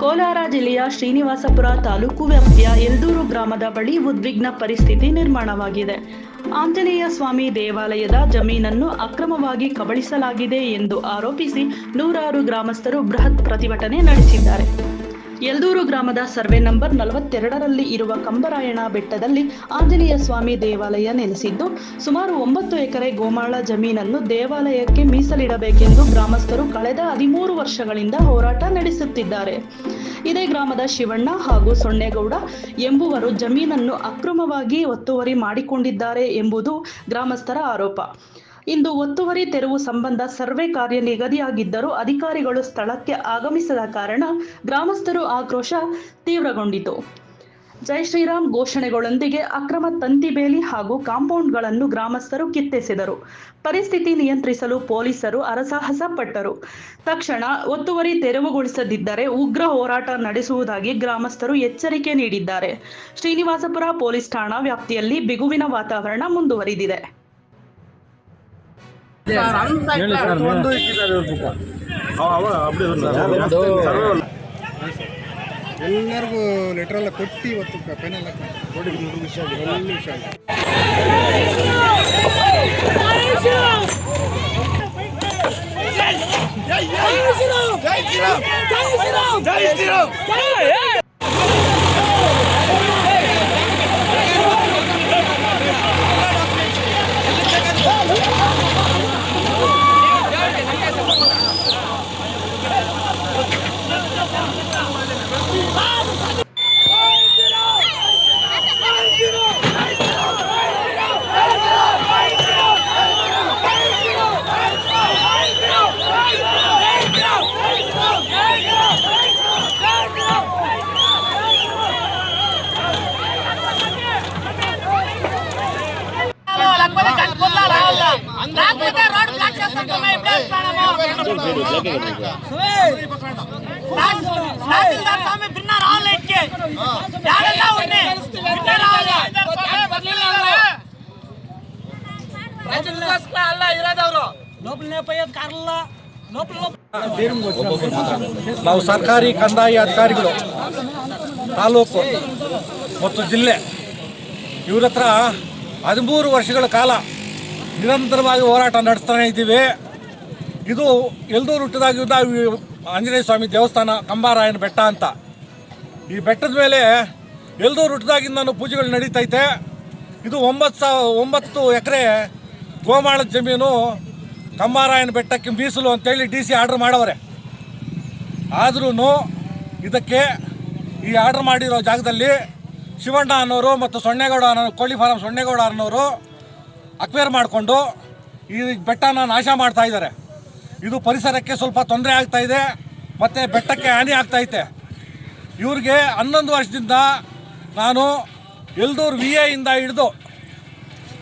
ಕೋಲಾರ ಜಿಲ್ಲೆಯ ಶ್ರೀನಿವಾಸಪುರ ತಾಲೂಕು ವ್ಯಾಪ್ತಿಯ ಯಲ್ದೂರು ಗ್ರಾಮದ ಬಳಿ ಉದ್ವಿಗ್ನ ಪರಿಸ್ಥಿತಿ ನಿರ್ಮಾಣವಾಗಿದೆ. ಆಂಜನೇಯ ಸ್ವಾಮಿ ದೇವಾಲಯದ ಜಮೀನನ್ನು ಅಕ್ರಮವಾಗಿ ಕಬಳಿಸಲಾಗಿದೆ ಎಂದು ಆರೋಪಿಸಿ ನೂರಾರು ಗ್ರಾಮಸ್ಥರು ಬೃಹತ್ ಪ್ರತಿಭಟನೆ ನಡೆಸಿದ್ದಾರೆ. ಯಲ್ದೂರು ಗ್ರಾಮದ ಸರ್ವೆ ನಂಬರ್ 42ರಲ್ಲಿ ಇರುವ ಕಂಬರಾಯಣ ಬೆಟ್ಟದಲ್ಲಿ ಆಂಜನೇಯ ಸ್ವಾಮಿ ದೇವಾಲಯ ನೆಲೆಸಿದ್ದು, ಸುಮಾರು 9 ಎಕರೆ ಗೋಮಾಳ ಜಮೀನನ್ನು ದೇವಾಲಯಕ್ಕೆ ಮೀಸಲಿಡಬೇಕೆಂದು ಗ್ರಾಮಸ್ಥರು ಕಳೆದ 13 ವರ್ಷಗಳಿಂದ ಹೋರಾಟ ನಡೆಸುತ್ತಿದ್ದಾರೆ. ಇದೇ ಗ್ರಾಮದ ಶಿವಣ್ಣ ಹಾಗೂ ಸೊನ್ನೇಗೌಡ ಎಂಬುವರು ಜಮೀನನ್ನು ಅಕ್ರಮವಾಗಿ ಒತ್ತುವರಿ ಮಾಡಿಕೊಂಡಿದ್ದಾರೆ ಎಂಬುದು ಗ್ರಾಮಸ್ಥರ ಆರೋಪ. ಇಂದು ಒತ್ತುವರಿ ತೆರವು ಸಂಬಂಧ ಸರ್ವೆ ಕಾರ್ಯ ನಿಗದಿಯಾಗಿದ್ದರೂ ಅಧಿಕಾರಿಗಳು ಸ್ಥಳಕ್ಕೆ ಆಗಮಿಸದ ಕಾರಣ ಗ್ರಾಮಸ್ಥರು ಆಕ್ರೋಶ ತೀವ್ರಗೊಂಡಿತು. ಜೈ ಶ್ರೀರಾಮ್ ಘೋಷಣೆಗಳೊಂದಿಗೆ ಅಕ್ರಮ ತಂತಿ ಬೇಲಿ ಹಾಗೂ ಕಾಂಪೌಂಡ್ಗಳನ್ನು ಗ್ರಾಮಸ್ಥರು ಕಿತ್ತೆಸೆದರು. ಪರಿಸ್ಥಿತಿ ನಿಯಂತ್ರಿಸಲು ಪೊಲೀಸರು ಹರಸಾಹಸ ಪಟ್ಟರು. ತಕ್ಷಣ ಒತ್ತುವರಿ ತೆರವುಗೊಳಿಸದಿದ್ದರೆ ಉಗ್ರ ಹೋರಾಟ ನಡೆಸುವುದಾಗಿ ಗ್ರಾಮಸ್ಥರು ಎಚ್ಚರಿಕೆ ನೀಡಿದ್ದಾರೆ. ಶ್ರೀನಿವಾಸಪುರ ಪೊಲೀಸ್ ಠಾಣಾ ವ್ಯಾಪ್ತಿಯಲ್ಲಿ ಬಿಗುವಿನ ವಾತಾವರಣ ಮುಂದುವರಿದಿದೆ. ಎಲ್ಲರಿಗೂ ಲೆಟರ್ ಎಲ್ಲ ಕೊಟ್ಟು ಇವತ್ತು ಫೈನಲ್ ನಾವು ಸರ್ಕಾರಿ ಕಂದಾಯ ಅಧಿಕಾರಿಗಳು ತಾಲೂಕು ಮತ್ತು ಜಿಲ್ಲೆ ಇವ್ರ ಹತ್ರ 13 ವರ್ಷಗಳ ಕಾಲ ನಿರಂತರವಾಗಿ ಹೋರಾಟ ನಡೆಸ್ತಾನೆ ಇದ್ದೀವಿ. ಇದು ಯಲ್ದೂರು ಹುಟ್ಟಿದಾಗಿದ್ದ ಆಂಜನೇಯ ಸ್ವಾಮಿ ದೇವಸ್ಥಾನ ಕಂಬಾರಾಯನ ಬೆಟ್ಟ ಅಂತ. ಈ ಬೆಟ್ಟದ ಮೇಲೆ ಯಲ್ದೂರು ಹುಟ್ಟಿದಾಗಿಂದ ಪೂಜೆಗಳು ನಡೀತೈತೆ. ಇದು 9 ಎಕರೆ ಗೋಮಾಳದ ಜಮೀನು ಕಂಬಾರಾಯನ ಬೆಟ್ಟಕ್ಕೆ ಮೀಸಲು ಅಂತೇಳಿ DC ಆರ್ಡ್ರ್ ಮಾಡವ್ರೆ. ಆದ್ರೂ ಇದಕ್ಕೆ ಈ ಆರ್ಡ್ರ್ ಮಾಡಿರೋ ಜಾಗದಲ್ಲಿ ಶಿವಣ್ಣ ಅನ್ನೋರು ಮತ್ತು ಸೊನ್ನೇಗೌಡ ಕೋಳಿ ಫಾರಂ ಸೊನ್ನೇಗೌಡ ಅನ್ನೋರು ಅಕ್ವೇರ್ ಮಾಡಿಕೊಂಡು ಈ ಬೆಟ್ಟನ ನಾಶ ಮಾಡ್ತಾ ಇದ್ದಾರೆ. ಇದು ಪರಿಸರಕ್ಕೆ ಸ್ವಲ್ಪ ತೊಂದರೆ ಆಗ್ತಾ ಇದೆ ಮತ್ತು ಬೆಟ್ಟಕ್ಕೆ ಹಾನಿ ಆಗ್ತೈತೆ. ಇವ್ರಿಗೆ 11 ವರ್ಷದಿಂದ ನಾನು ಯಲ್ದೂರು VA ಇಂದ ಹಿಡಿದು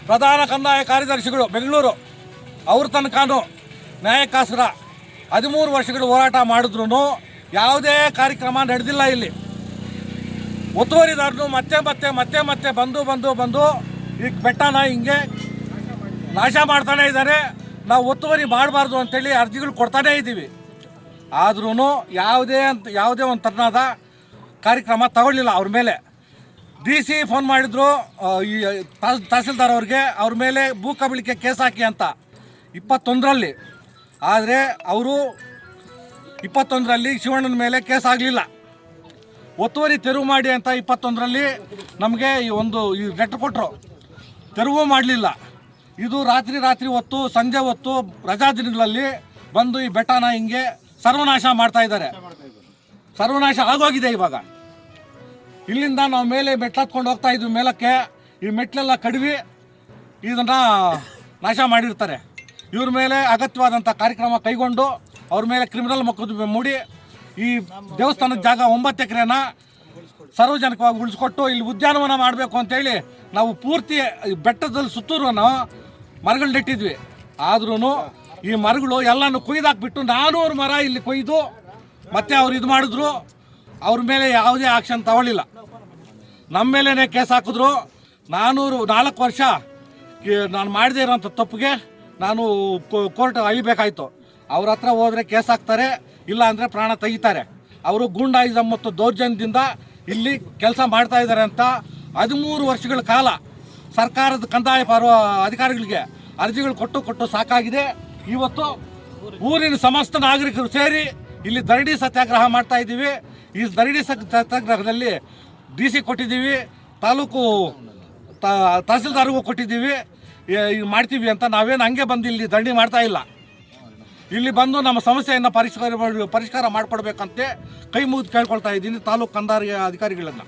ಪ್ರಧಾನ ಕಂದಾಯ ಕಾರ್ಯದರ್ಶಿಗಳು ಬೆಂಗಳೂರು ಅವ್ರ ತನಕನೂ ನ್ಯಾಯಕ್ಕೋಸ್ಕರ 13 ವರ್ಷಗಳು ಹೋರಾಟ ಮಾಡಿದ್ರು ಯಾವುದೇ ಕಾರ್ಯಕ್ರಮ ನಡೆದಿಲ್ಲ. ಇಲ್ಲಿ ಒತ್ತುವರಿದಾರರು ಮತ್ತೆ ಬಂದು ಈ ಬೆಟ್ಟನ ಹಿಂಗೆ ನಾಶ ಮಾಡ್ತಾನೆ ಇದ್ದಾರೆ. ನಾವು ಒತ್ತುವರಿ ಮಾಡಬಾರ್ದು ಅಂತೇಳಿ ಅರ್ಜಿಗಳು ಕೊಡ್ತಾನೇ ಇದ್ದೀವಿ. ಆದ್ರೂ ಯಾವುದೇ ಒಂದು ತರನಾದ ಕಾರ್ಯಕ್ರಮ ತಗೊಳ್ಳಿಲ್ಲ ಅವ್ರ ಮೇಲೆ. DC ಫೋನ್ ಮಾಡಿದ್ರು ಈ ತಹಸೀಲ್ದಾರ್ ಅವ್ರ ಮೇಲೆ ಭೂ ಕಬಳಿಕೆ ಕೇಸ್ ಹಾಕಿ ಅಂತ 21ರಲ್ಲಿ. ಆದರೆ ಅವರು 21ರಲ್ಲಿ ಶಿವಣ್ಣನ ಮೇಲೆ ಕೇಸ್ ಆಗಲಿಲ್ಲ. ಒತ್ತುವರಿ ತೆರವು ಮಾಡಿ ಅಂತ 21ರಲ್ಲಿ ನಮಗೆ ಈ ಲೆಟರ್ ಕೊಟ್ಟರು. ತೆರವು ಮಾಡಲಿಲ್ಲ. ಇದು ರಾತ್ರಿ ಹೊತ್ತು ಸಂಜೆ ಹೊತ್ತು ರಜಾ ದಿನಗಳಲ್ಲಿ ಬಂದು ಈ ಬೆಟ್ಟನ ಹಿಂಗೆ ಸರ್ವನಾಶ ಮಾಡ್ತಾ ಇದ್ದಾರೆ. ಸರ್ವನಾಶ ಆಗೋಗಿದೆ. ಇವಾಗ ಇಲ್ಲಿಂದ ನಾವು ಮೇಲೆ ಮೆಟ್ಲತ್ಕೊಂಡು ಹೋಗ್ತಾ ಇದ್ವಿ ಮೇಲಕ್ಕೆ. ಈ ಮೆಟ್ಲೆಲ್ಲ ಕಡಿವಿ ಇದನ್ನು ನಾಶ ಮಾಡಿರ್ತಾರೆ. ಇವ್ರ ಮೇಲೆ ಅಗತ್ಯವಾದಂಥ ಕಾರ್ಯಕ್ರಮ ಕೈಗೊಂಡು ಅವ್ರ ಮೇಲೆ ಕ್ರಿಮಿನಲ್ ಮೊಕದ್ದಮೆ ಮೂಡಿ ಈ ದೇವಸ್ಥಾನದ ಜಾಗ 9 ಎಕರೆನ ಸಾರ್ವಜನಿಕವಾಗಿ ಉಳಿಸ್ಕೊಟ್ಟು ಇಲ್ಲಿ ಉದ್ಯಾನವನ ಮಾಡಬೇಕು ಅಂತೇಳಿ ನಾವು ಪೂರ್ತಿ ಬೆಟ್ಟದಲ್ಲಿ ಸುತ್ತೂರು ಮರಗಳು ನೆಟ್ಟಿದ್ವಿ. ಆದ್ರೂ ಈ ಮರಗಳು ಎಲ್ಲನೂ ಕೊಯ್ದಾಕ್ಬಿಟ್ಟು 400 ಮರ ಇಲ್ಲಿ ಕೊಯ್ದು ಮತ್ತೆ ಅವ್ರು ಇದು ಮಾಡಿದ್ರು. ಅವ್ರ ಮೇಲೆ ಯಾವುದೇ ಆಕ್ಷನ್ ತಗೊಳ್ಳಿಲ್ಲ. ನಮ್ಮ ಮೇಲೇ ಕೇಸ್ ಹಾಕಿದ್ರು. 404 ವರ್ಷ ನಾನು ಮಾಡದೇ ಇರೋಂಥ ತಪ್ಪಿಗೆ ನಾನು ಕೋರ್ಟ್ ಅಳಿಬೇಕಾಯ್ತು. ಅವ್ರ ಹತ್ರ ಹೋದರೆ ಕೇಸ್ ಹಾಕ್ತಾರೆ, ಇಲ್ಲ ಅಂದರೆ ಪ್ರಾಣ ತೆಗಿತಾರೆ. ಅವರು ಗೂಂಡಾಯಿಸಂ ಮತ್ತು ದೌರ್ಜನ್ಯದಿಂದ ಇಲ್ಲಿ ಕೆಲಸ ಮಾಡ್ತಾ ಇದ್ದಾರೆ ಅಂತ 13 ವರ್ಷಗಳ ಕಾಲ ಸರ್ಕಾರದ ಕಂದಾಯ ಅಧಿಕಾರಿಗಳಿಗೆ ಅರ್ಜಿಗಳು ಕೊಟ್ಟು ಸಾಕಾಗಿದೆ. ಇವತ್ತು ಊರಿನ ಸಮಸ್ತ ನಾಗರಿಕರು ಸೇರಿ ಇಲ್ಲಿ ಧರಣಿ ಸತ್ಯಾಗ್ರಹ ಮಾಡ್ತಾ ಇದ್ದೀವಿ. ಈ ಧರಣಿ ಸತ್ಯಾಗ್ರಹದಲ್ಲಿ DC ಕೊಟ್ಟಿದ್ದೀವಿ, ತಾಲೂಕು ತಹಸೀಲ್ದಾರ್ಗೂ ಕೊಟ್ಟಿದ್ದೀವಿ. ಮಾಡ್ತೀವಿ ಅಂತ ನಾವೇನು ಹಂಗೆ ಬಂದು ಇಲ್ಲಿ ಧರಣಿ ಮಾಡ್ತಾ ಇಲ್ಲ. ಇಲ್ಲಿ ಬಂದು ನಮ್ಮ ಸಮಸ್ಯೆಯನ್ನು ಪರಿಷ್ಕಾರ ಮಾಡಿಕೊಡ್ಬೇಕಂತೆ ಕೈ ಮುಗಿದು ಕೇಳ್ಕೊಳ್ತಾ ಇದ್ದೀನಿ ತಾಲೂಕು ಕಂದಾಯ ಅಧಿಕಾರಿಗಳನ್ನು.